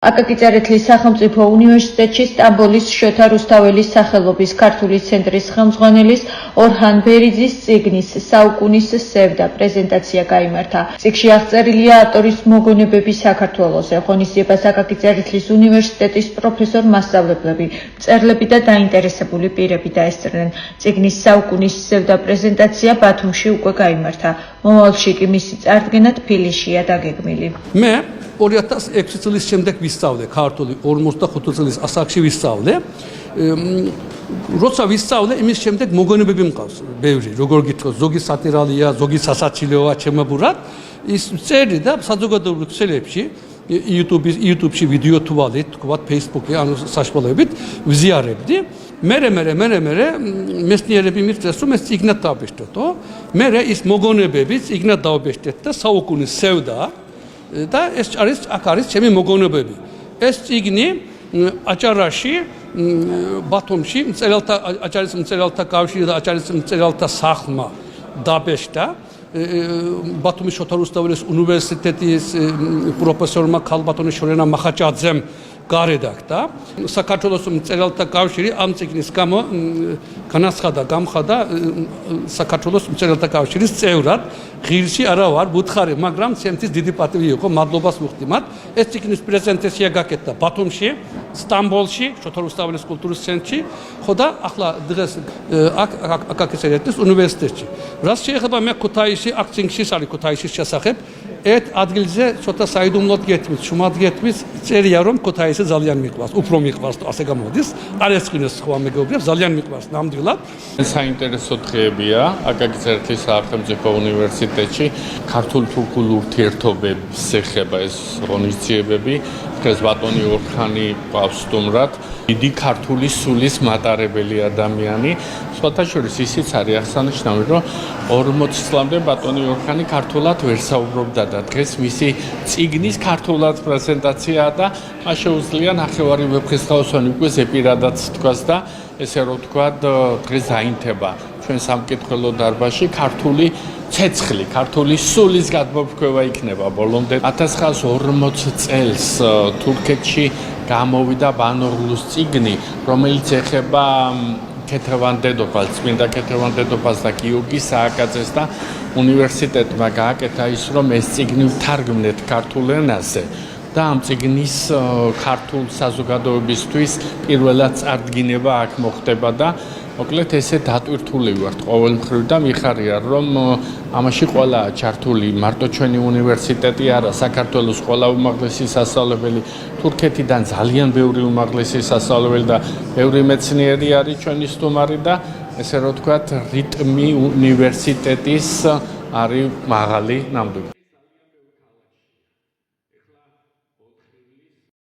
აკაკი წერეთლის სახელმწიფო უნივერსიტეტში სტამბოლის შოთა რუსთაველის სახელობის ქართული ცენტრის ხელმძღვანელის ორჰან ბერიძის წიგნის საუკუნის სევდა პრეზენტაცია გაიმართა. წიგნში აღწერილია ავტორის მოგონებები საქართველოს, ღონისძიებას აკაკი წერეთლის უნივერსიტეტის პროფესორ-მასწავლებლები, მწერლები და დაინტერესებული პირები დაესწრნენ. წიგნის საუკუნის სევდა პრეზენტაცია ბათუმში უკვე გაიმართა. მომავალში კი მისი წარდგენა თბილისშია დაგეგმილი. 2006 წლის შემდეგ ვისწავლე ქართული 45 წლის ასაკში ვისწავლე. როცა ვისწავლე, იმის შემდეგ მოგონებები მყავს ბევრი, როგორ გითხრათ, ზოგი სატირალია, ზოგი სასაცილოა ჩემებურად. ის წერდი და საზოგადოებრივ ქსელებში, YouTube-ში ვიდეო თვალით, თქვათ Facebook-ი, ანუ საშუალებით ვზიარებდი. მე მეცნიერები მირწეს, რომ ეს წიგნად დავაბეჭდეთო. მე ის მოგონებები წიგნად დავაბეჭდეთ და საუკუნის სევდა და ეს არის ჩემი მოგონებები. ეს წიგნი აჭარაში, ბათუმში, აჭარის მწერალთა კავშირი და აჭარის მწერალთა სახლმა დაბეჭდა. ბათუმის შოთა რუსთაველის უნივერსიტეტის პროფესორმა ქალბატონი შორენა მახაჭაძემ გარედაქდა. საქართველოს მწერალთა კავშირი ამ წიგნის გამო გამხადა საქართველოს მწერალთა კავშირის წევრად. ღირსი არა ვარ, ვუთხარი, მაგრამ ჩემთვის დიდი პატივი იყო, მადლობას ვუხდი მათ. ეს წიგნის პრეზენტაცია გაკეთდა ბათუმში, სტამბოლში, შოთა რუსთაველის კულტურის ცენტრში, ხო და ახლა დღეს აკაკი წერეთლის უნივერსიტეტში. რაც შეეხება მე ქუთაისში, აქ წიგნში არის ქუთაისის შესახებ, ერთ ადგილზე ცოტა საიდუმლოდ გეთმის, შუმად გეთმის, წერია რომ ქუთაისი ძალიან მიყვარს, უფრო მიყვარს, ასე გამოდის. არ ესწრინეს სხვა მეგობრებს, ძალიან მიყვარს ნამდვილად. საინტერესო დღეებია აკაკი წერეთლის სახელმწიფო უნივერსიტეტში ქართულ-თურქულ ურთიერთობებს ეხება ეს ღონისძიებები. დღეს ბატონი ორხანი ყავს სტუმრად, დიდი ქართული სულის მატარებელი ადამიანი. სხვათა შორის ისიც არის აღსანიშნავი, რომ 40 წლამდე ბატონი ორხანი ქართულად ვერ საუბრობდა და დღეს მისი წიგნის ქართულად პრეზენტაციაა და მას შეუძლია ნახევარი ვეფხისტყაოსანი უკვე ზეპირადაც თქვას და ესე რომ ვთქვათ, დღეს დაინთება ჩვენ სამკითხველო დარბაზში ქართული ცეცხლი, ქართული სულის გადმოფრქვევა იქნება ბოლომდე. 1940 წელს თურქეთში გამოვიდა ბანოღლუს წიგნი, რომელიც ეხება ქეთევან დედოფალს, წმინდა ქეთევან დედოფალს და გიორგი სააკაძეს და უნივერსიტეტმა გააკეთა ის, რომ ეს წიგნი ვთარგმნეთ ქართულ ენაზე. და ამ წიგნის ქართულ საზოგადოებისთვის პირველად წარდგინება აქ მოხდება და მოკლედ ესე დატვირთული ვართ ყოველ მხრივ და მიხარია რომ ამაში ყველაა ჩართული მარტო ჩვენი უნივერსიტეტი არა საქართველოს ყველა უმაღლესი სასწავლებელი თურქეთიდან ძალიან ბევრი უმაღლესი სასწავლებელი და ბევრი მეცნიერი არის ჩვენი სტუმარი და ესე რომ ვთქვათ რიტმი უნივერსიტეტის არის მაღალი ნამდვილად